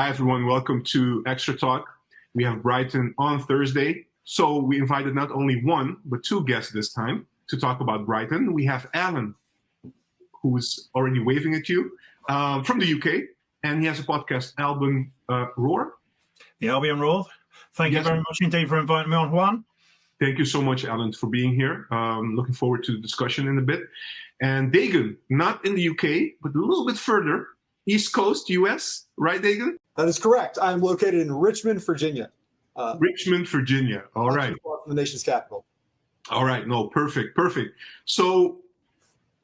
Hi, everyone. Welcome to Extra Talk. We have Brighton on Thursday. So we invited not only one, but two guests this time to talk about Brighton. We have Alan, who's already waving at you, from the UK. And he has a podcast, Albion Roar. The Albion Roar. Thank you very much indeed for inviting me on, Juan. Thank you so much, Alan, for being here. Looking forward to the discussion in a bit. And Dagan, not in the UK, but a little bit further, East Coast, US, right, Dagan? That is correct. I'm located in Richmond, Virginia. Richmond, Virginia. All right. From the nation's capital. All right. No, perfect. So,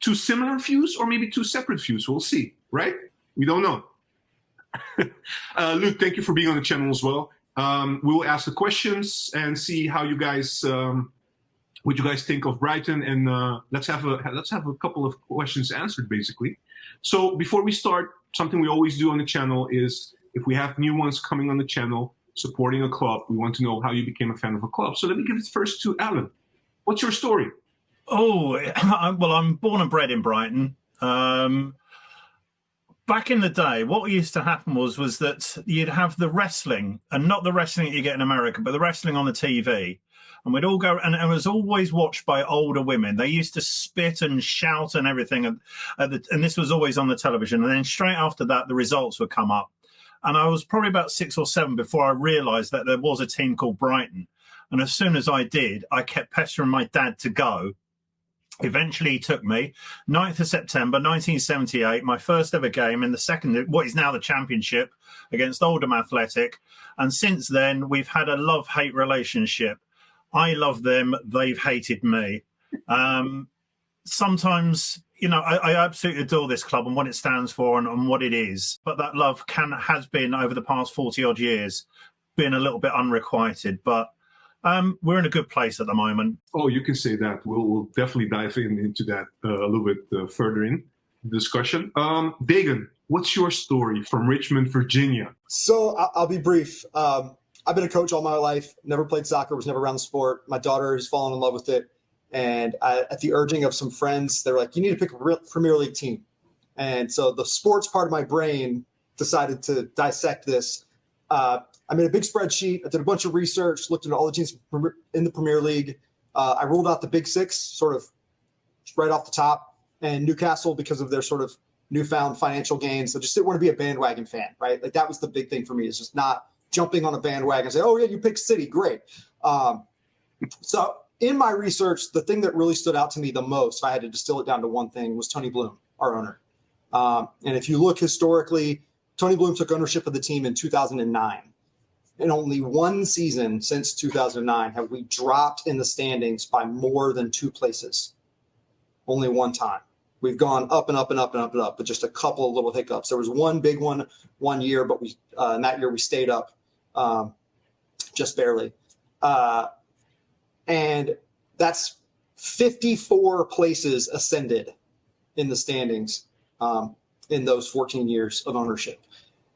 two similar views or maybe two separate views? We'll see, right? We don't know. Luke, thank you for being on the channel as well. We will ask the questions and see how you guys, what you guys think of Brighton, and let's have a couple of questions answered, basically. So before we start, something we always do on the channel is if we have new ones coming on the channel supporting a club, we want to know how you became a fan of a club. So let me give it first to Alan. What's your story? Oh, well, I'm born and bred in Brighton. Back in the day, what used to happen was that you'd have the wrestling, and not the wrestling that you get in America, but the wrestling on the TV. And we'd all go, and it was always watched by older women. They used to spit and shout and everything, and this was always on the television. And then straight after that, the results would come up. And I was probably about 6 or 7 before I realised that there was a team called Brighton. And as soon as I did, I kept pestering my dad to go. Eventually, he took me. 9th of September, 1978, my first ever game in the second, what is now the Championship, against Oldham Athletic. And since then, we've had a love-hate relationship. I love them. They've hated me. Sometimes, you know, I absolutely adore this club and what it stands for and what it is. But that love has been, over the past 40-odd years, been a little bit unrequited. But we're in a good place at the moment. Oh, you can say that. We'll definitely dive into that a little bit further in the discussion. Dagan, what's your story from Richmond, Virginia? So I'll be brief. I've been a coach all my life, never played soccer, was never around the sport. My daughter has fallen in love with it. And at the urging of some friends, they were like, you need to pick a Premier League team. And so the sports part of my brain decided to dissect this. I made a big spreadsheet. I did a bunch of research, looked at all the teams in the Premier League. I ruled out the Big Six sort of right off the top, and Newcastle because of their sort of newfound financial gains. So just didn't want to be a bandwagon fan, right? Like that was the big thing for me, is just not jumping on a bandwagon and say, oh, yeah, you picked City. Great. So in my research, the thing that really stood out to me the most, if I had to distill it down to one thing, was Tony Bloom, our owner. And if you look historically, Tony Bloom took ownership of the team in 2009. In only one season since 2009 have we dropped in the standings by more than 2 places. Only one time. We've gone up and up and up and up and up, but just a couple of little hiccups. There was one big one year, but we in that year we stayed up just barely. And that's 54 places ascended in the standings in those 14 years of ownership.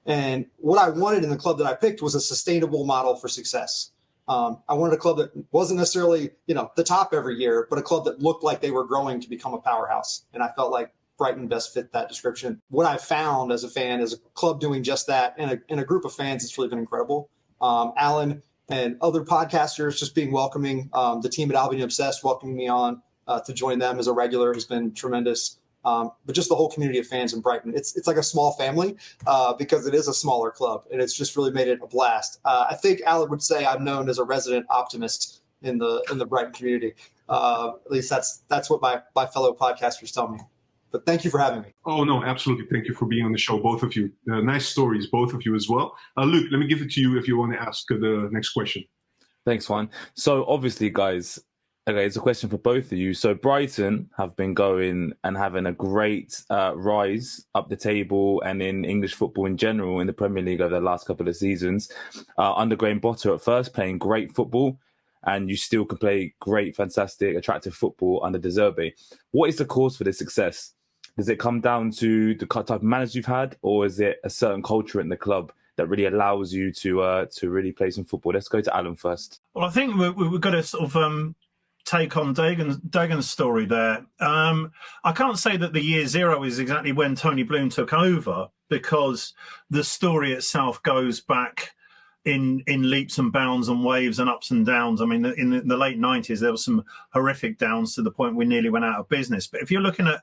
And what I wanted in the club that I picked was a sustainable model for success. I wanted a club that wasn't necessarily, the top every year, but a club that looked like they were growing to become a powerhouse. And I felt like Brighton best fit that description. What I found as a fan is a club doing just that, and a group of fans that's really been incredible. Alan and other podcasters just being welcoming. The team at Albion Obsessed welcoming me on to join them as a regular has been tremendous. But just the whole community of fans in Brighton. It's like a small family because it is a smaller club, and it's just really made it a blast. I think Alan would say I'm known as a resident optimist in the Brighton community. At least that's what my fellow podcasters tell me. But thank you for having me. Oh, no, absolutely. Thank you for being on the show, both of you. Nice stories, both of you as well. Luke, let me give it to you if you want to ask the next question. Thanks, Juan. So obviously, guys, okay, it's a question for both of you. So Brighton have been going and having a great rise up the table and in English football in general in the Premier League over the last couple of seasons. Under Graham Potter at first, playing great football, and you still can play great, fantastic, attractive football under De Zerbi. What is the cause for this success? Does it come down to the type of manager you've had, or is it a certain culture in the club that really allows you to really play some football? Let's go to Alan first. Well, I think we've got to sort of take on Dagan's story there. I can't say that the year zero is exactly when Tony Bloom took over, because the story itself goes back in leaps and bounds and waves and ups and downs. I mean, in the late 90s, there was some horrific downs to the point we nearly went out of business. But if you're looking at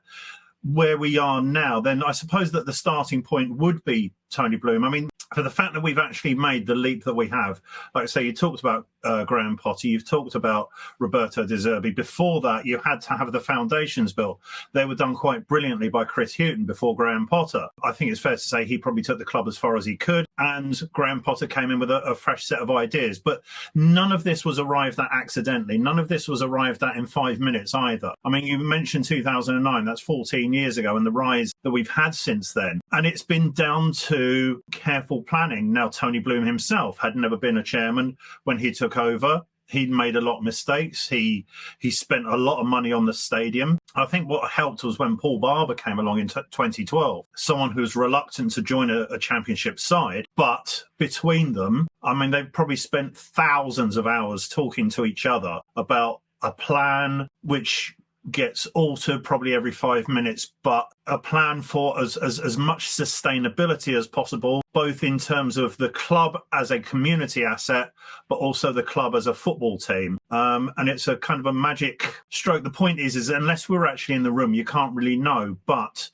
where we are now, then I suppose that the starting point would be Tony Bloom. I mean, for the fact that we've actually made the leap that we have, like I say, you talked about Graham Potter, you've talked about Roberto De Zerbi. Before that, you had to have the foundations built. They were done quite brilliantly by Chris Hughton before Graham Potter. I think it's fair to say he probably took the club as far as he could, and Graham Potter came in with a fresh set of ideas. But none of this was arrived at accidentally. None of this was arrived at in 5 minutes either. I mean, you mentioned 2009, that's 14 years ago, and the rise that we've had since then. And it's been down to careful planning. Now, Tony Bloom himself had never been a chairman when he took over. He'd made a lot of mistakes. He spent a lot of money on the stadium. I think what helped was when Paul Barber came along in 2012, someone who's reluctant to join a championship side. But between them, I mean, they've probably spent thousands of hours talking to each other about a plan which gets altered probably every 5 minutes, but a plan for as much sustainability as possible, both in terms of the club as a community asset, but also the club as a football team. And it's a kind of a magic stroke. The point is unless we're actually in the room, you can't really know. But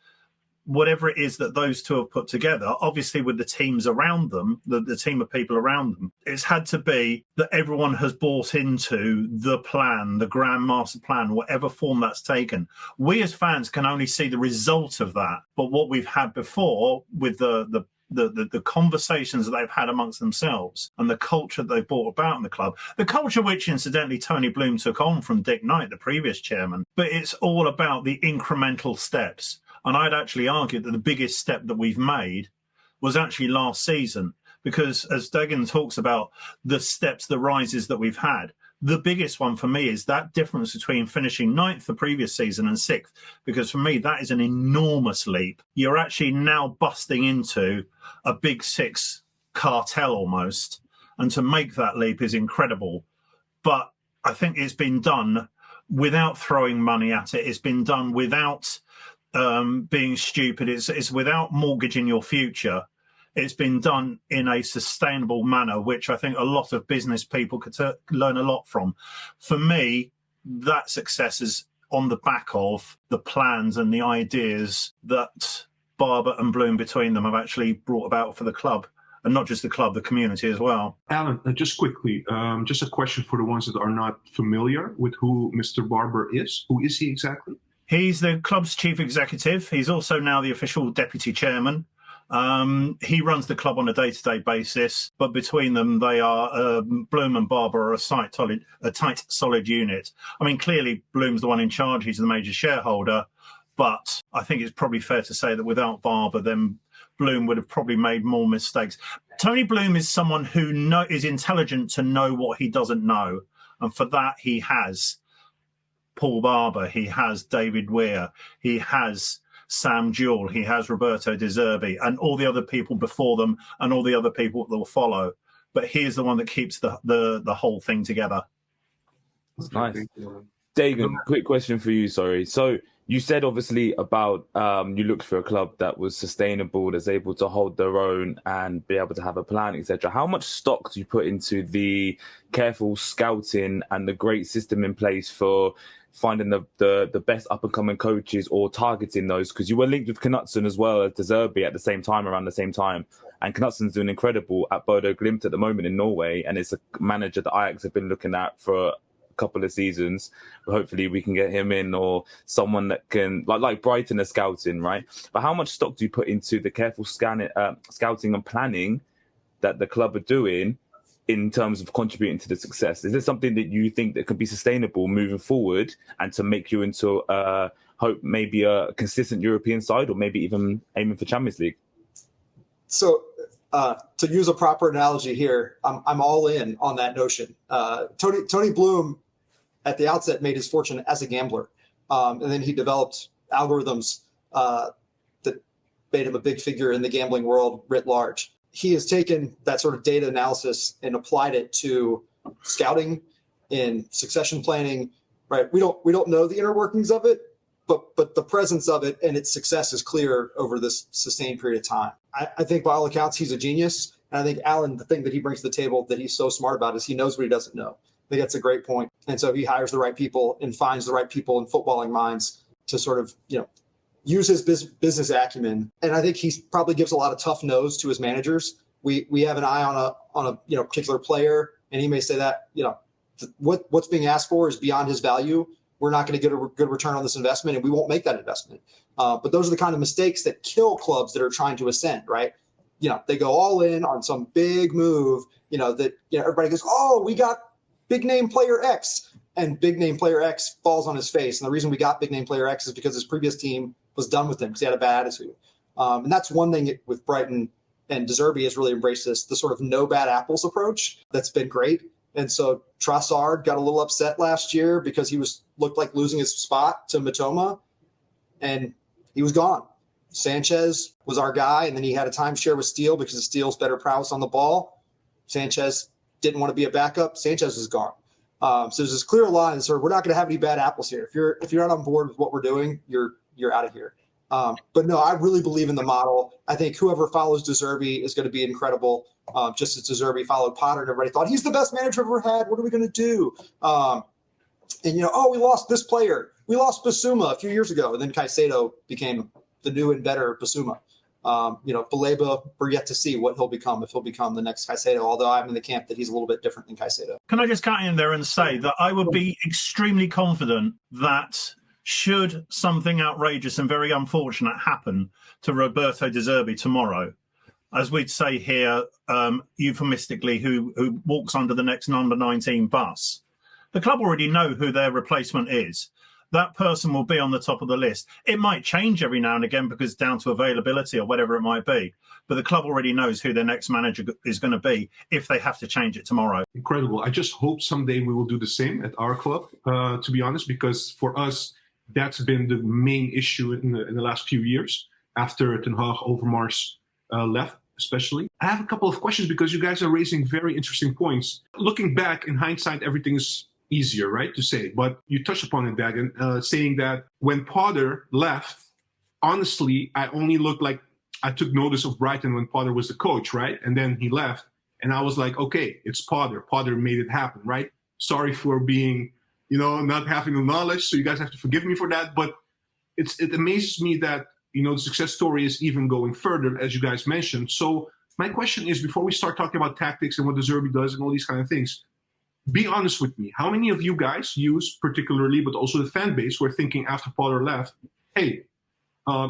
whatever it is that those two have put together, obviously with the teams around them, the team of people around them, it's had to be that everyone has bought into the plan, the grand master plan, whatever form that's taken. We as fans can only see the result of that. But what we've had before with the conversations that they've had amongst themselves and the culture that they've brought about in the club, the culture which incidentally Tony Bloom took on from Dick Knight, the previous chairman, but it's all about the incremental steps. And I'd actually argue that the biggest step that we've made was actually last season, because as Dagan talks about the steps, the rises that we've had, the biggest one for me is that difference between finishing 9th the previous season and 6th, because for me, that is an enormous leap. You're actually now busting into a big 6 cartel almost. And to make that leap is incredible. But I think it's been done without throwing money at it. It's been done without being stupid. It's without mortgaging your future. It's been done in a sustainable manner, which I think a lot of business people could learn a lot from. For me, that success is on the back of the plans and the ideas that Barber and Bloom between them have actually brought about for the club. And not just the club, the community as well. Alan, just quickly, just a question for the ones that are not familiar with who Mr. Barber is. Who is he exactly? He's the club's chief executive. He's also now the official deputy chairman. He runs the club on a day-to-day basis, but between them, they are Bloom and Barber are a tight, solid unit. I mean, clearly, Bloom's the one in charge. He's the major shareholder, but I think it's probably fair to say that without Barber, then Bloom would have probably made more mistakes. Tony Bloom is someone who is intelligent to know what he doesn't know, and for that, he has Paul Barber, he has David Weir, he has Sam Jewell, he has Roberto De Zerbi, and all the other people before them and all the other people that will follow. But he is the one that keeps the whole thing together. That's nice. Dagan, quick question for you, sorry. So you said obviously about you looked for a club that was sustainable, that's able to hold their own and be able to have a plan, etc. How much stock do you put into the careful scouting and the great system in place for finding the best up-and-coming coaches or targeting those? Because you were linked with Knutson as well as De Zerbi at the same time, around the same time. And Knutson's doing incredible at Bodo Glimt at the moment in Norway. And it's a manager that Ajax have been looking at for a couple of seasons. Hopefully we can get him in, or someone that can, like Brighton are scouting, right? But how much stock do you put into the careful scouting and planning that the club are doing in terms of contributing to the success? Is this something that you think that could be sustainable moving forward and to make you into hope maybe a consistent European side, or maybe even aiming for Champions League? So to use a proper analogy here, I'm all in on that notion. Tony Bloom at the outset made his fortune as a gambler. And then he developed algorithms that made him a big figure in the gambling world writ large. He has taken that sort of data analysis and applied it to scouting, in succession planning, right? We don't know the inner workings of it, but the presence of it and its success is clear over this sustained period of time. I think by all accounts, he's a genius. And I think Alan, the thing that he brings to the table that he's so smart about is he knows what he doesn't know. I think that's a great point. And so he hires the right people and finds the right people in footballing minds to sort of, use his business acumen. And I think he probably gives a lot of tough no's to his managers. We have an eye on a particular player, and he may say that, what's being asked for is beyond his value. We're not going to get a good return on this investment, and we won't make that investment. But those are the kind of mistakes that kill clubs that are trying to ascend, right? They go all in on some big move, everybody goes, oh, we got big name player X, and big name player X falls on his face. And the reason we got big name player X is because his previous team was done with him because he had a bad attitude. And that's one thing with Brighton, and De Zerbi has really embraced this, the sort of no bad apples approach. That's been great. And so Trossard got a little upset last year because he looked like losing his spot to Mitoma, and he was gone. Sanchez was our guy, and then he had a timeshare with Steele because of Steele's better prowess on the ball. Sanchez didn't want to be a backup. Sanchez is gone. So there's this clear line. So we're not going to have any bad apples here. If you're not on board with what we're doing, you're out of here. But no, I really believe in the model. I think whoever follows De Zerbi is going to be incredible. Just as De Zerbi followed Potter, and everybody thought he's the best manager I've ever had. What are we going to do? We lost this player. We lost Basuma a few years ago, and then Caicedo became the new and better Basuma. Baleba, we're yet to see what he'll become, if he'll become the next Caicedo, although I'm in the camp that he's a little bit different than Caicedo. Can I just cut in there and say that I would be extremely confident that should something outrageous and very unfortunate happen to Roberto De Zerbi tomorrow, as we'd say here, euphemistically, who walks under the next number 19 bus, the club already know who their replacement is. That person will be on the top of the list. It might change every now and again because it's down to availability or whatever it might be. But the club already knows who their next manager is going to be if they have to change it tomorrow. Incredible. I just hope someday we will do the same at our club, to be honest, because for us, that's been the main issue in the last few years after Ten Hag, Overmars left, especially. I have a couple of questions because you guys are raising very interesting points. Looking back, in hindsight, everything is easier, right, to say. But you touched upon it, Dagan, saying that when Potter left, honestly, I only looked like I took notice of Brighton when Potter was the coach, right? And then he left. And I was like, okay, it's Potter. Potter made it happen, right? Sorry for being, not having the knowledge. So you guys have to forgive me for that. But it amazes me that, the success story is even going further, as you guys mentioned. So my question is, before we start talking about tactics and what De Zerbi does and all these kind of things, be honest with me. How many of you guys use particularly, but also the fan base, were thinking after Potter left, hey,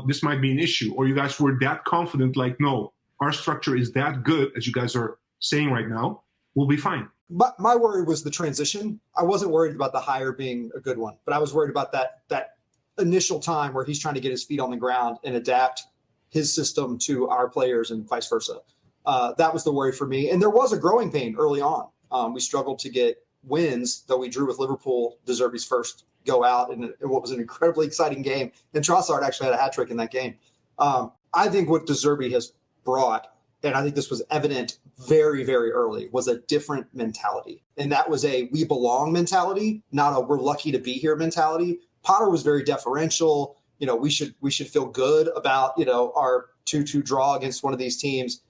this might be an issue? Or you guys were that confident, like, no, our structure is that good, as you guys are saying right now, we'll be fine? But my worry was the transition. I wasn't worried about the hire being a good one, but I was worried about that initial time where he's trying to get his feet on the ground and adapt his system to our players and vice versa. That was the worry for me. And there was a growing pain early on. We struggled to get wins, though we drew with Liverpool, De Zerbi's first go out in what was an incredibly exciting game. And Trossard actually had a hat trick in that game. I think what De Zerbi has brought, and I think this was evident very, very early, was a different mentality. And that was a we belong mentality, not a we're lucky to be here mentality. Potter was very deferential. We should feel good about, our 2-2 draw against one of these teams.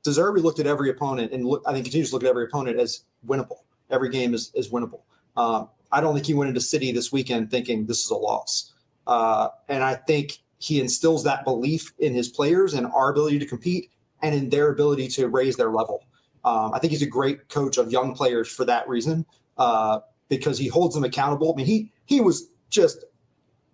De Zerbi looked at every opponent and I think continues to look at every opponent as winnable. Every game is winnable. I don't think he went into City this weekend thinking this is a loss. And I think he instills that belief in his players and our ability to compete and in their ability to raise their level. I think he's a great coach of young players for that reason, because he holds them accountable. I mean, he was just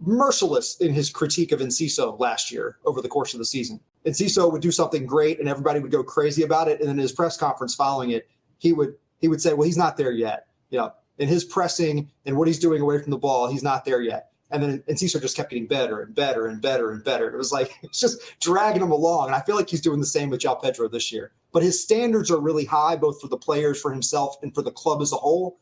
merciless in his critique of Enciso last year over the course of the season. Enciso would do something great and everybody would go crazy about it. And then in his press conference following it, he would say, well, he's not there yet. In his pressing and what he's doing away from the ball, he's not there yet. And then Enciso just kept getting better and better and better and better. It was like, it's just dragging him along. And I feel like he's doing the same with João Pedro this year. But his standards are really high, both for the players, for himself, and for the club as a whole.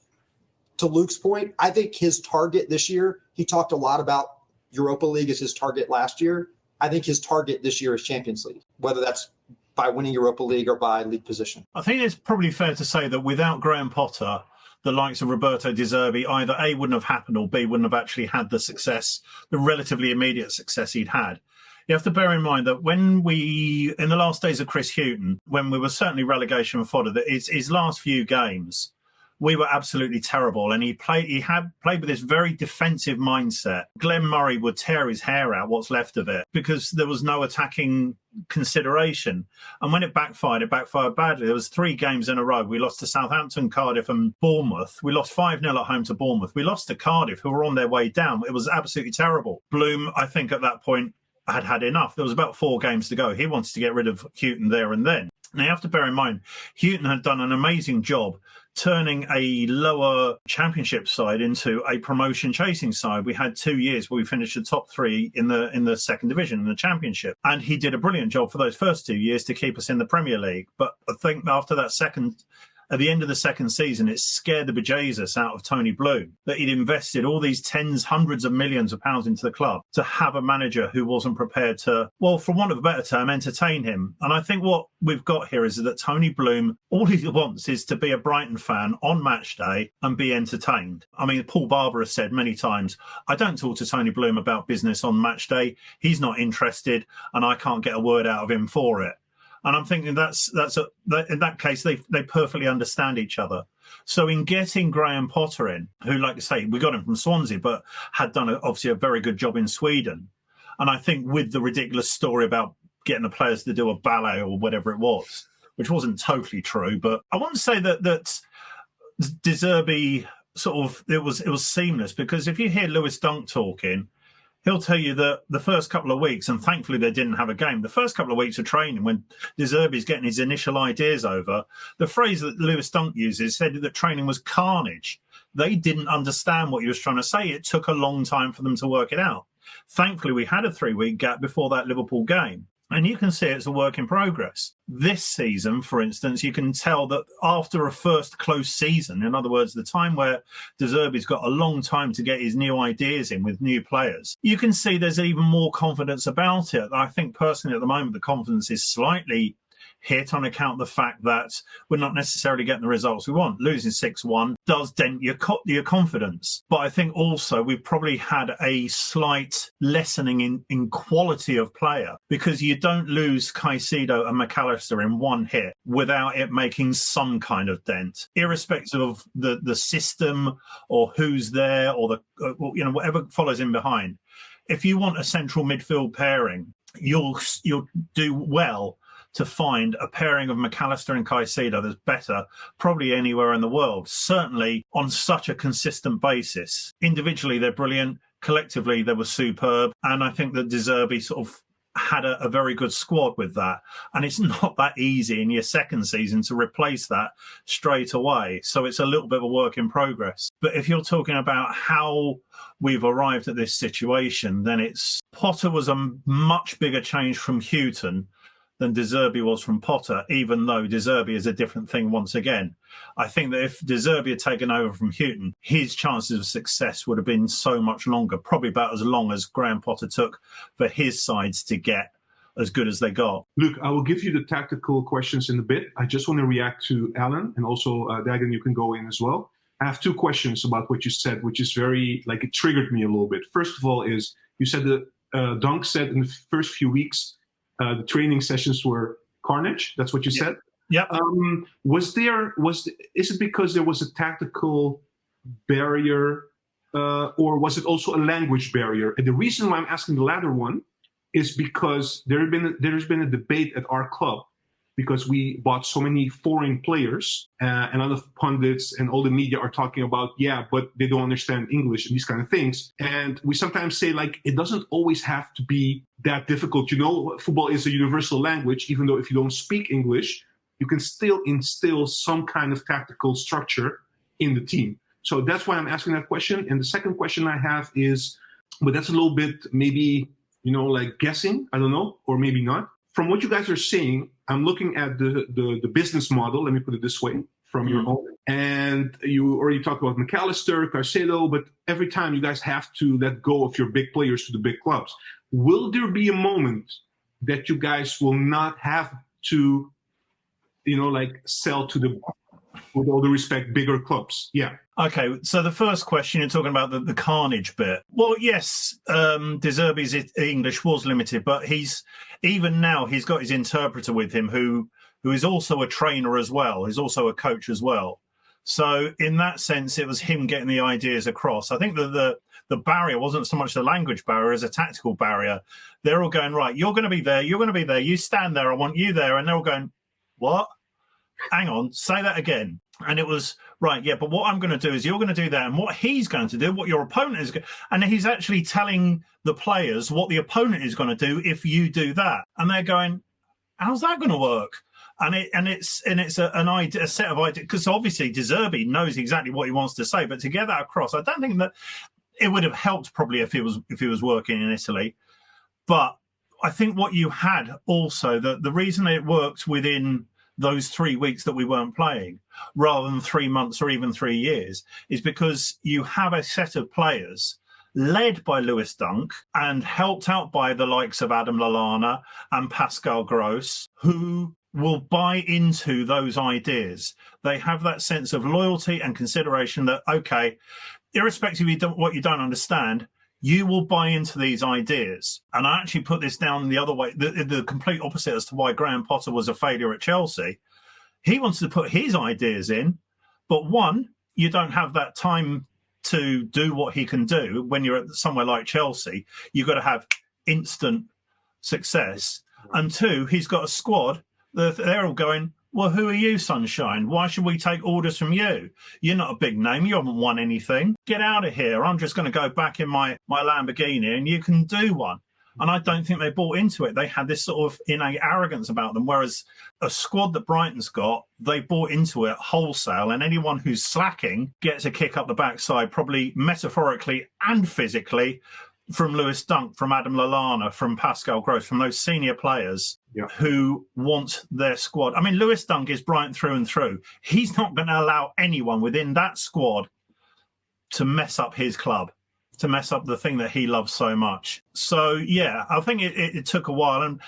To Luke's point, I think his target this year, he talked a lot about Europa League as his target last year. I think his target this year is Champions League, whether that's by winning Europa League or by league position. I think it's probably fair to say that without Graham Potter, the likes of Roberto De Zerbi, either A, wouldn't have happened, or B, wouldn't have actually had the success, the relatively immediate success he'd had. You have to bear in mind that when in the last days of Chris Hughton, when we were certainly relegation fodder, that his last few games, we were absolutely terrible. And he had played with this very defensive mindset. Glenn Murray would tear his hair out, what's left of it, because there was no attacking consideration. And when it backfired badly. There was 3 games in a row. We lost to Southampton, Cardiff and Bournemouth. We lost 5-0 at home to Bournemouth. We lost to Cardiff, who were on their way down. It was absolutely terrible. Bloom, I think at that point, had enough. There was about 4 games to go. He wanted to get rid of Hughton there and then. Now, you have to bear in mind, Hughton had done an amazing job turning a lower championship side into a promotion chasing side. We had 2 years where we finished the top 3 in the second division in the championship. And he did a brilliant job for those first 2 years to keep us in the Premier League. But I think after that at the end of the second season, it scared the bejesus out of Tony Bloom that he'd invested all these tens, hundreds of millions of pounds into the club to have a manager who wasn't prepared to, well, for want of a better term, entertain him. And I think what we've got here is that Tony Bloom, all he wants is to be a Brighton fan on match day and be entertained. I mean, Paul Barber has said many times, I don't talk to Tony Bloom about business on match day. He's not interested and I can't get a word out of him for it. And I'm thinking in that case, they perfectly understand each other. So in getting Graham Potter in, who, like I say, we got him from Swansea, but had done obviously a very good job in Sweden. And I think with the ridiculous story about getting the players to do a ballet or whatever it was, which wasn't totally true, but I want to say that De Zerbi sort of, it was seamless, because if you hear Lewis Dunk talking, he'll tell you that the first couple of weeks, and thankfully they didn't have a game, the first couple of weeks of training when De Zerbi's getting his initial ideas over, the phrase that Lewis Dunk uses said that training was carnage. They didn't understand what he was trying to say. It took a long time for them to work it out. Thankfully, we had a 3-week gap before that Liverpool game. And you can see it's a work in progress. This season, for instance, you can tell that after a first close season, in other words, the time where De Zerbi's got a long time to get his new ideas in with new players, you can see there's even more confidence about it. I think personally at the moment, the confidence is slightly hit on account of the fact that we're not necessarily getting the results we want. Losing 6-1 does dent your confidence. But I think also we've probably had a slight lessening in quality of player, because you don't lose Caicedo and McAllister in one hit without it making some kind of dent, irrespective of the system or who's there or whatever follows in behind. If you want a central midfield pairing, you'll do well to find a pairing of McAllister and Caicedo that's better probably anywhere in the world, certainly on such a consistent basis. Individually, they're brilliant. Collectively, they were superb. And I think that De Zerbi sort of had a very good squad with that. And it's not that easy in your second season to replace that straight away. So it's a little bit of a work in progress. But if you're talking about how we've arrived at this situation, then Potter was a much bigger change from Hughton than De Zerbi was from Potter, even though De Zerbi is a different thing once again. I think that if De Zerbi had taken over from Hughton, his chances of success would have been so much longer, probably about as long as Graham Potter took for his sides to get as good as they got. Luke, I will give you the tactical questions in a bit. I just want to react to Alan, and also Dagan, you can go in as well. I have 2 questions about what you said, which is very, it triggered me a little bit. First of all is, you said that Dunk said in the first few weeks, the training sessions were carnage. That's what you said. Yeah. Is it because there was a tactical barrier, or was it also a language barrier? And the reason why I'm asking the latter one is because there's been a debate at our club, because we bought so many foreign players, and other pundits and all the media are talking about, but they don't understand English and these kind of things. And we sometimes say, it doesn't always have to be that difficult. Football is a universal language, even though if you don't speak English, you can still instill some kind of tactical structure in the team. So that's why I'm asking that question. And the second question I have is, but that's a little bit maybe, guessing, I don't know, or maybe not. From what you guys are saying, I'm looking at the business model, let me put it this way, from your own. And you already talked about McAllister, Caicedo, but every time you guys have to let go of your big players to the big clubs. Will there be a moment that you guys will not have to, sell to the with all due respect, bigger clubs. Yeah. Okay, so the first question, you're talking about the carnage bit. Well, yes, De Zerbi's English was limited, but he's got his interpreter with him who is also a trainer as well. He's also a coach as well. So in that sense, it was him getting the ideas across. I think that the barrier wasn't so much the language barrier as a tactical barrier. They're all going, right, you're going to be there, you're going to be there, you stand there, I want you there. And they're all going, what? Hang on, say that again. And it was, right, yeah, but what I'm going to do is you're going to do that. And what he's going to do, what your opponent is going to do. And he's actually telling the players what the opponent is going to do if you do that. And they're going, how's that going to work? And it's a set of ideas, because obviously De Zerbi knows exactly what he wants to say, but to get that across, I don't think that it would have helped probably if he was working in Italy. But I think what you had also, the reason it worked within those 3 weeks that we weren't playing, rather than 3 months or even 3 years, is because you have a set of players led by Lewis Dunk and helped out by the likes of Adam Lallana and Pascal Gross, who will buy into those ideas. They have that sense of loyalty and consideration that, okay, irrespective of what you don't understand, you will buy into these ideas. And I actually put this down the other way, the complete opposite as to why Graham Potter was a failure at Chelsea. He wants to put his ideas in, but one, you don't have that time to do what he can do when you're at somewhere like Chelsea. You've got to have instant success. And two, he's got a squad. They're all going, well, who are you, Sunshine? Why should we take orders from you? You're not a big name. You haven't won anything. Get out of here. I'm just going to go back in my Lamborghini and you can do one. And I don't think they bought into it. They had this sort of innate arrogance about them, whereas a squad that Brighton's got, they bought into it wholesale, and anyone who's slacking gets a kick up the backside, probably metaphorically and physically, from Lewis Dunk, from Adam Lallana, from Pascal Gross, from those senior players who want their squad. I mean, Lewis Dunk is Brighton through and through. He's not going to allow anyone within that squad to mess up his club, to mess up the thing that he loves so much. So, yeah, I think it took a while. And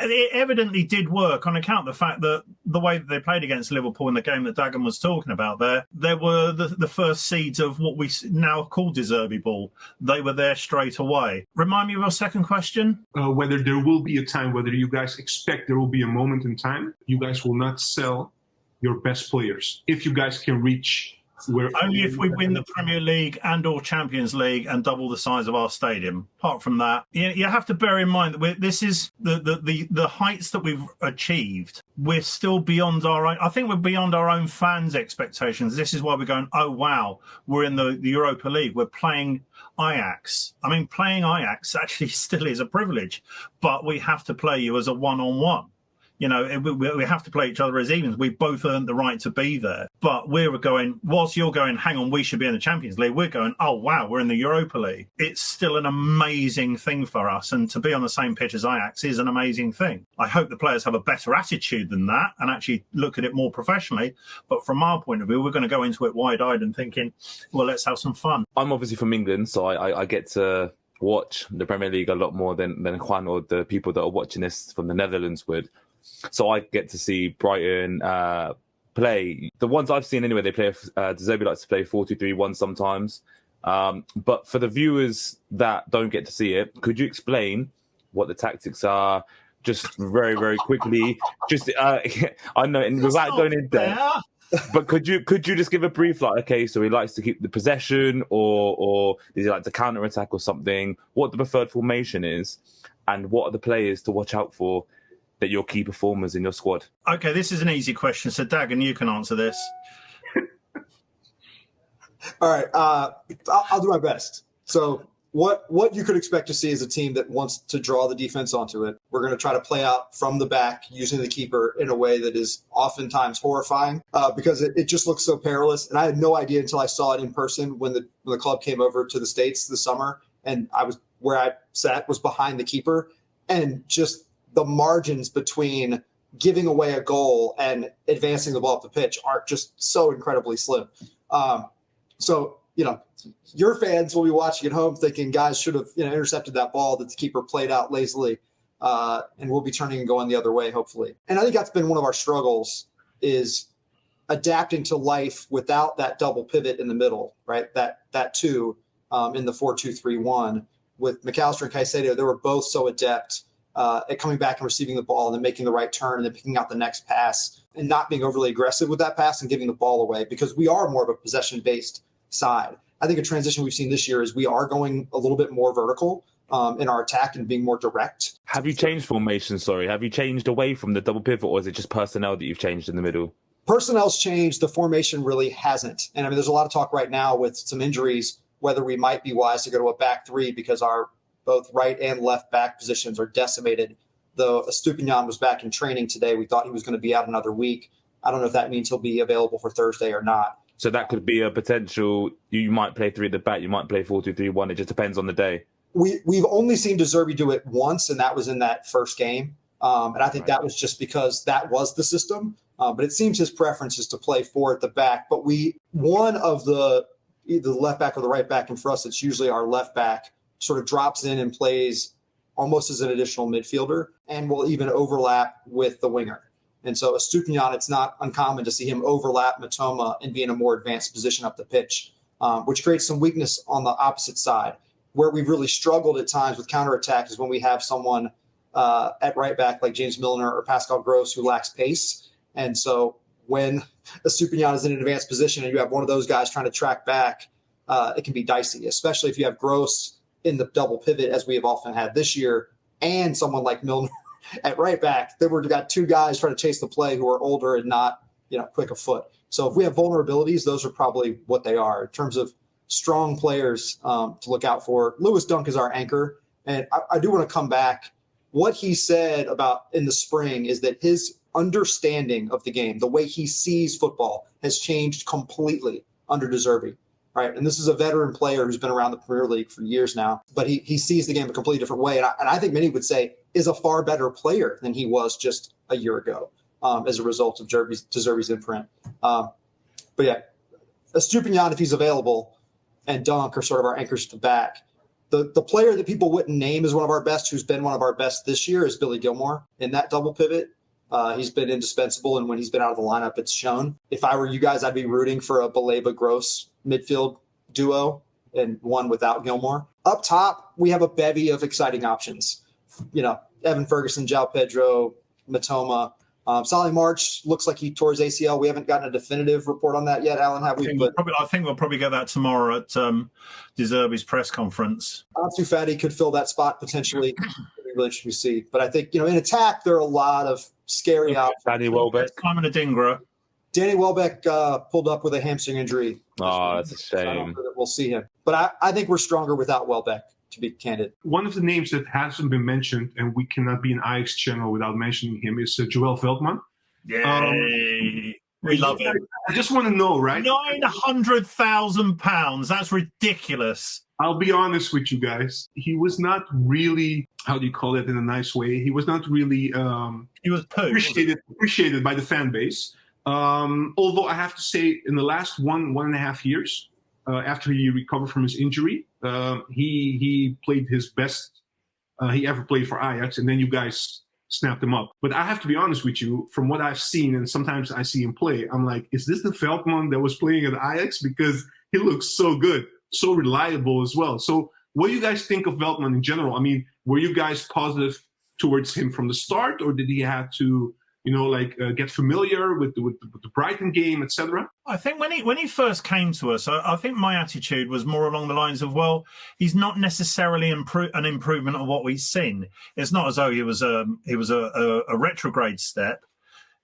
it evidently did work on account of the fact that the way that they played against Liverpool in the game that Dagan was talking about there were the first seeds of what we now call De Zerbi ball. They were there straight away. Remind me of your second question? Whether there will be a time, whether you guys expect there will be a moment in time, you guys will not sell your best players. If you guys can reach... Only if we win the Premier League and or Champions League and double the size of our stadium. Apart from that, you have to bear in mind that this is the heights that we've achieved. We're still beyond our own. I think we're beyond our own fans' expectations. This is why we're going, oh, wow, we're in the Europa League. We're playing Ajax. I mean, playing Ajax actually still is a privilege, but we have to play you as a one-on-one. You know, we have to play each other as evens. We both earned the right to be there. But we're going, whilst you're going, hang on, we should be in the Champions League, we're going, oh, wow, we're in the Europa League. It's still an amazing thing for us. And to be on the same pitch as Ajax is an amazing thing. I hope the players have a better attitude than that and actually look at it more professionally. But from our point of view, we're going to go into it wide-eyed and thinking, well, let's have some fun. I'm obviously from England, so I get to watch the Premier League a lot more than Juan or the people that are watching this from the Netherlands would. So I get to see Brighton play. The ones I've seen anyway, they play, De Zerbi likes to play 4-2-3-1 sometimes. But for the viewers that don't get to see it, could you explain what the tactics are just very, very quickly? Just, I know, and without going in depth. But could you just give a brief, like, okay, so he likes to keep the possession or does he like to counter-attack or something? What the preferred formation is and what are the players to watch out for that your key performers in your squad? Okay, this is an easy question. So, Dagan, you can answer this. All right, I'll do my best. So what you could expect to see is a team that wants to draw the defense onto it. We're going to try to play out from the back using the keeper in a way that is oftentimes horrifying because it just looks so perilous. And I had no idea until I saw it in person when the club came over to the States this summer. And where I sat was behind the keeper. And just the margins between giving away a goal and advancing the ball up the pitch are just so incredibly slim. So, you know, your fans will be watching at home thinking guys should have, intercepted that ball that the keeper played out lazily, and we'll be turning and going the other way, hopefully. And I think that's been one of our struggles is adapting to life without that double pivot in the middle, right? That two in the 4-2-3-1 with McAllister and Caicedo, they were both so adept at coming back and receiving the ball and then making the right turn and then picking out the next pass and not being overly aggressive with that pass and giving the ball away, because we are more of a possession-based side. I think a transition we've seen this year is we are going a little bit more vertical in our attack and being more direct. Have you changed formation? Sorry, have you changed away from the double pivot, or is it just personnel that you've changed in the middle? Personnel's changed. The formation really hasn't. And I mean, there's a lot of talk right now with some injuries whether we might be wise to go to a back three because our both right and left back positions are decimated. Though Estupiñán was back in training today, we thought he was going to be out another week. I don't know if that means he'll be available for Thursday or not. So that could be a potential. You might play 3 at the back. You might play 4-2-3-1. It just depends on the day. We've only seen De Zerbi do it once, and that was in that first game. And I think that was just because that was the system. But it seems his preference is to play 4 at the back. But one of the either the left back or the right back, and for us, it's usually our left back, sort of drops in and plays almost as an additional midfielder and will even overlap with the winger. And so Estupiñán, it's not uncommon to see him overlap Mitoma and be in a more advanced position up the pitch, which creates some weakness on the opposite side. Where we've really struggled at times with counterattack is when we have someone at right back like James Milner or Pascal Gross who lacks pace. And so when Estupiñán is in an advanced position and you have one of those guys trying to track back, it can be dicey, especially if you have Gross in the double pivot, as we have often had this year, and someone like Milner at right back. Then we've got 2 guys trying to chase the play who are older and not, quick of foot. So if we have vulnerabilities, those are probably what they are in terms of strong players to look out for. Lewis Dunk is our anchor. And I do want to come back. What he said about in the spring is that his understanding of the game, the way he sees football, has changed completely under De Zerbi. Right. And this is a veteran player who's been around the Premier League for years now, but he sees the game a completely different way. And I think many would say is a far better player than he was just a year ago as a result of De Zerbi's imprint. But yeah, Estupiñán, if he's available, and Dunk are sort of our anchors at the back. The player that people wouldn't name as one of our best, who's been one of our best this year, is Billy Gilmore in that double pivot. He's been indispensable, and when he's been out of the lineup, it's shown. If I were you guys, I'd be rooting for a Baleba-Gross midfield duo and one without Gilmore. Up top, we have a bevy of exciting options. Evan Ferguson, João Pedro, Mitoma. Solly March looks like he tore his ACL. We haven't gotten a definitive report on that yet, Alan, have we? I think we'll probably get that tomorrow at De Zerbi's press conference. Ansu Fati could fill that spot potentially. Really interesting to see. But I think, in attack, there are a lot of scary options. Danny Welbeck. Simon Adingra. Danny Welbeck pulled up with a hamstring injury. Oh, that's a shame. I don't know that we'll see him. But I think we're stronger without Welbeck, to be candid. One of the names that hasn't been mentioned, and we cannot be an Ajax channel without mentioning him, is Joel Veltman. Yay. We love him. I just want to know, right? £900,000. That's ridiculous. I'll be honest with you guys. He was not really, how do you call it in a nice way? He was not really he was appreciated by the fan base. Although I have to say, in the last one and a half years, after he recovered from his injury, he played his best he ever played for Ajax, and then you guys snapped him up. But I have to be honest with you, from what I've seen, and sometimes I see him play, I'm like, is this the Veltman that was playing at Ajax? Because he looks so good, so reliable as well. So what do you guys think of Veltman in general? I mean, were you guys positive towards him from the start, or did he have to get familiar with the Brighton game, etc.? I think when he first came to us, I think my attitude was more along the lines of, well, he's not necessarily an improvement of what we've seen. It's not as though he was a retrograde step.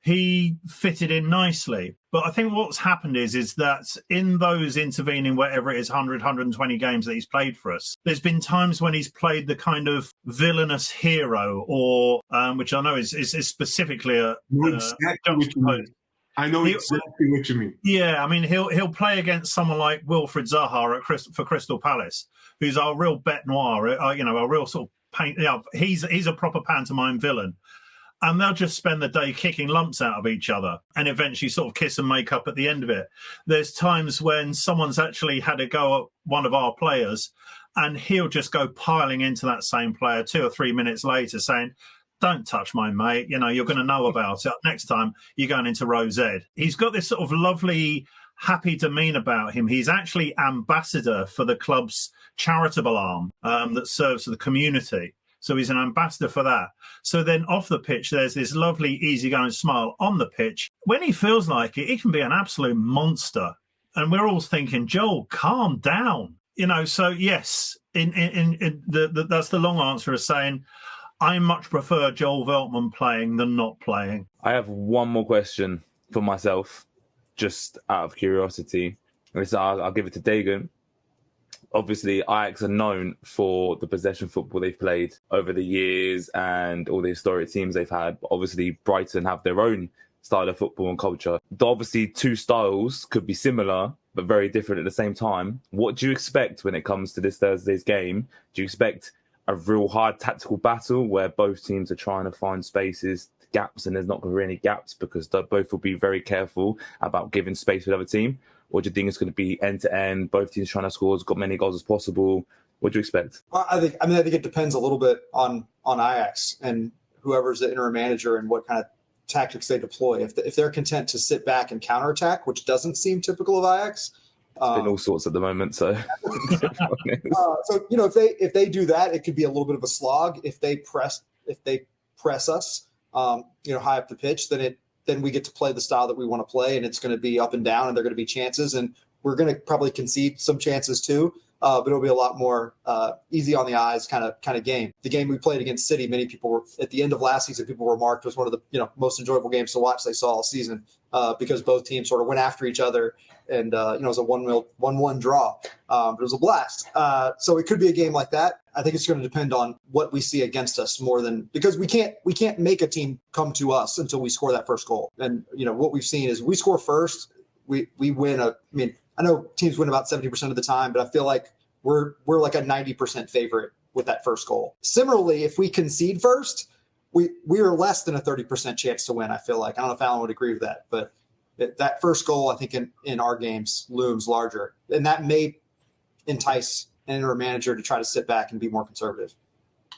He fitted in nicely. But I think what's happened is that in those intervening, whatever it is, 100, 120 games that he's played for us, there's been times when he's played the kind of villainous hero, or which I know is specifically a... I know exactly what you mean. Yeah, I mean, he'll play against someone like Wilfried Zaha for Crystal Palace, who's our real bête noire, a real sort of paint. He's a proper pantomime villain. And they'll just spend the day kicking lumps out of each other and eventually sort of kiss and make up at the end of it. There's times when someone's actually had a go at one of our players and he'll just go piling into that same player 2 or 3 minutes later saying, don't touch my mate. You know, you're going to know about it. Next time you're going into row Z. He's got this sort of lovely, happy demeanour about him. He's actually ambassador for the club's charitable arm that serves the community. So he's an ambassador for that. So then off the pitch, there's this lovely, easygoing smile. On the pitch, when he feels like it, he can be an absolute monster. And we're all thinking, Joel, calm down. You know, so yes, that's the long answer of saying, I much prefer Joel Veltman playing than not playing. I have one more question for myself, just out of curiosity. I'll give it to Dagan. Obviously, Ajax are known for the possession football they've played over the years and all the historic teams they've had. But obviously, Brighton have their own style of football and culture. Obviously, two styles could be similar, but very different at the same time. What do you expect when it comes to this Thursday's game? Do you expect a real hard tactical battle where both teams are trying to find spaces, gaps, and there's not going to be any gaps because both will be very careful about giving space to the other team? Or do you think it's going to be end-to-end, both teams trying to score as many goals as possible? What do you expect? I think it depends a little bit on Ajax and whoever's the interim manager and what kind of tactics they deploy. If they're content to sit back and counterattack, which doesn't seem typical of Ajax. It's been all sorts at the moment, so. So you know, if they do that, it could be a little bit of a slog. If they press us, you know, high up the pitch, then we get to play the style that we want to play, and it's going to be up and down, and there are going to be chances, and we're going to probably concede some chances too. But it'll be a lot more easy on the eyes kind of game. The game we played against City, many people were at the end of last season. People remarked was one of the most enjoyable games to watch they saw all season because both teams sort of went after each other, and it was a 1-1 draw. But it was a blast. So it could be a game like that. I think it's going to depend on what we see against us more than because we can't make a team come to us until we score that first goal. And what we've seen is we score first, we win. I know teams win about 70% of the time, but I feel like we're like a 90% favorite with that first goal. Similarly, if we concede first, we are less than a 30% chance to win. I feel like I don't know if Alan would agree with that, but that first goal I think in our games looms larger, and that may entice an interim manager to try to sit back and be more conservative.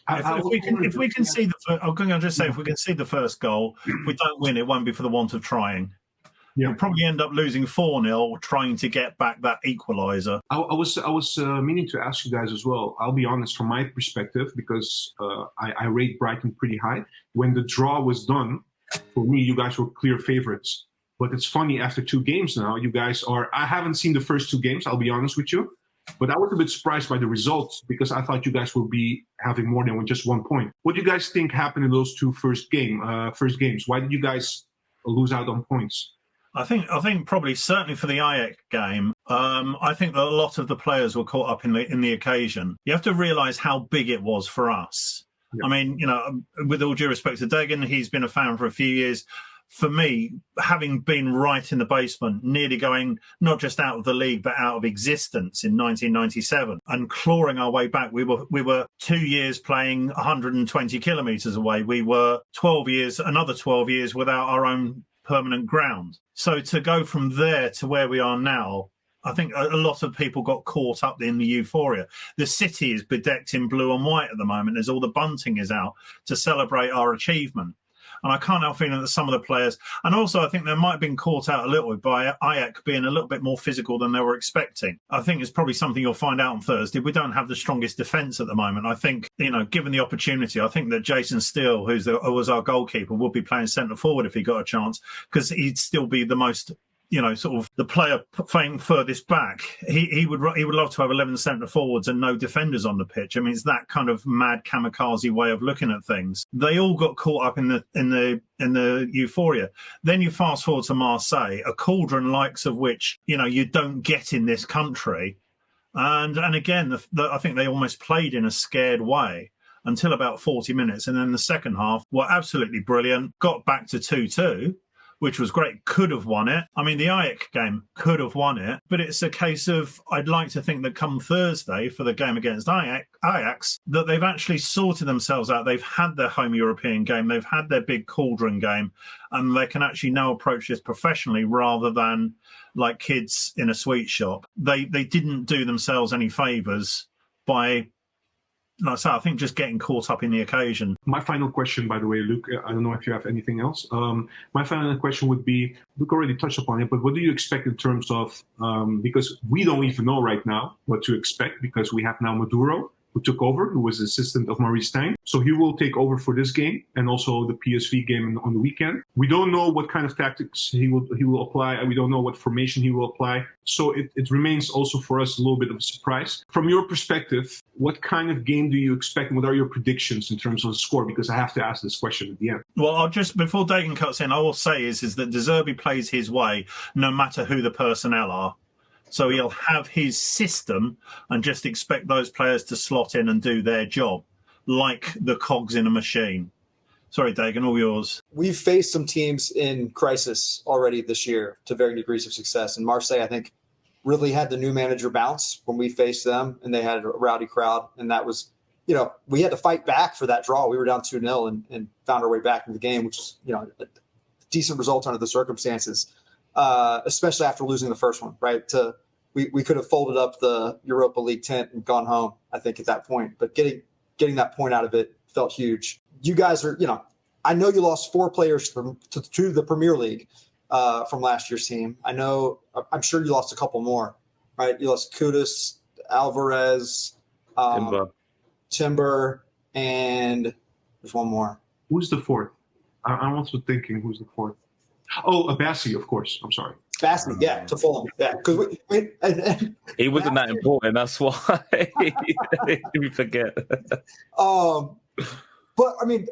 If we can see the first goal, if we don't win, it won't be for the want of trying. Yeah. We'll probably end up losing 4-0 trying to get back that equaliser. I was meaning to ask you guys as well. I'll be honest from my perspective because I rate Brighton pretty high. When the draw was done, for me, you guys were clear favourites. But it's funny, after 2 games now, you guys are... I haven't seen the first 2 games, I'll be honest with you. But I was a bit surprised by the results because I thought you guys would be having more than just 1 point. What do you guys think happened in those 2 first games? Why did you guys lose out on points? I think probably certainly for the Ajax game, I think that a lot of the players were caught up in the occasion. You have to realise how big it was for us. Yeah. I mean, with all due respect to Dagan, he's been a fan for a few years. For me, having been right in the basement, nearly going not just out of the league but out of existence in 1997 and clawing our way back, we were 2 years playing 120 kilometres away. We were another 12 years without our own permanent ground. So to go from there to where we are now, I think a lot of people got caught up in the euphoria. The city is bedecked in blue and white at the moment as all the bunting is out to celebrate our achievement. And I can't help feeling that some of the players, and also I think they might have been caught out a little bit by Ajax being a little bit more physical than they were expecting. I think it's probably something you'll find out on Thursday. We don't have the strongest defence at the moment. I think, given the opportunity, I think that Jason Steele, who was our goalkeeper, would be playing centre forward if he got a chance, because he'd still be the most, sort of the player playing furthest back. He would love to have 11 centre forwards and no defenders on the pitch. I mean, it's that kind of mad kamikaze way of looking at things. They all got caught up in the euphoria. Then you fast forward to Marseille, a cauldron likes of which you don't get in this country, and again, I think they almost played in a scared way until about 40 minutes, and then the second half were absolutely brilliant. Got back to 2-2. Which was great, could have won it. I mean, the Ajax game could have won it, but it's a case of, I'd like to think that come Thursday for the game against Ajax, that they've actually sorted themselves out. They've had their home European game, they've had their big cauldron game, and they can actually now approach this professionally rather than like kids in a sweet shop. They didn't do themselves any favours by like I say, I think just getting caught up in the occasion. My final question, by the way, Luke, I don't know if you have anything else. My final question would be, Luke already touched upon it, but what do you expect in terms of, because we don't even know right now what to expect, because we have now Maduro, who took over, who was the assistant of Maurice Stijn. So he will take over for this game and also the PSV game on the weekend. We don't know what kind of tactics he will apply. We don't know what formation he will apply. So it remains also for us a little bit of a surprise. From your perspective, what kind of game do you expect and what are your predictions in terms of the score? Because I have to ask this question at the end. Well, I'll just, before Dagan cuts in, I will say is that De Zerbi plays his way no matter who the personnel are. So he'll have his system and just expect those players to slot in and do their job, like the cogs in a machine. Sorry, Dagan, all yours. We've faced some teams in crisis already this year to varying degrees of success. And Marseille, I think, really had the new manager bounce when we faced them, and they had a rowdy crowd. And that was, we had to fight back for that draw. We were down 2-0 and found our way back in the game, which is, a decent result under the circumstances. Especially after losing the first one, right? We could have folded up the Europa League tent and gone home, I think, at that point. But getting that point out of it felt huge. You guys are, I know you lost 4 players to the Premier League from last year's team. I'm sure you lost a couple more, right? You lost Kudus, Alvarez, Timber, and there's one more. Who's the fourth? I'm also thinking who's the fourth. Oh, Abassi, of course. I'm sorry. Bassi, yeah, to Fulham. Yeah, because he wasn't that important. That's why we forget. But I mean,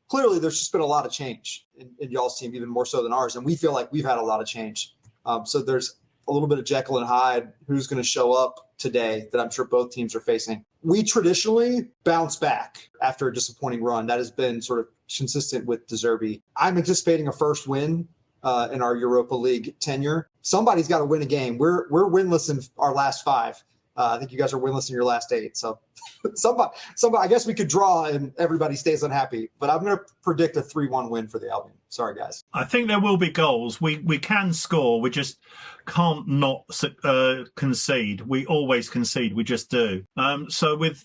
clearly there's just been a lot of change in y'all's team, even more so than ours, and we feel like we've had a lot of change. So there's a little bit of Jekyll and Hyde who's going to show up today that I'm sure both teams are facing. We traditionally bounce back after a disappointing run. That has been sort of consistent with De Zerbi. I'm anticipating a first win in our Europa League tenure. Somebody's got to win a game. We're winless in our last 5. I think you guys are winless in your last 8. So somebody, I guess we could draw and everybody stays unhappy. But I'm going to predict a 3-1 win for the Albion. Sorry, guys. I think there will be goals. We can score. We just can't not concede. We always concede. We just do. So with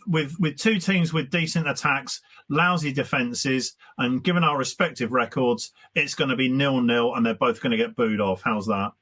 2 teams with decent attacks, lousy defences, and given our respective records, it's going to be 0-0 and they're both going to get booed off. How's that?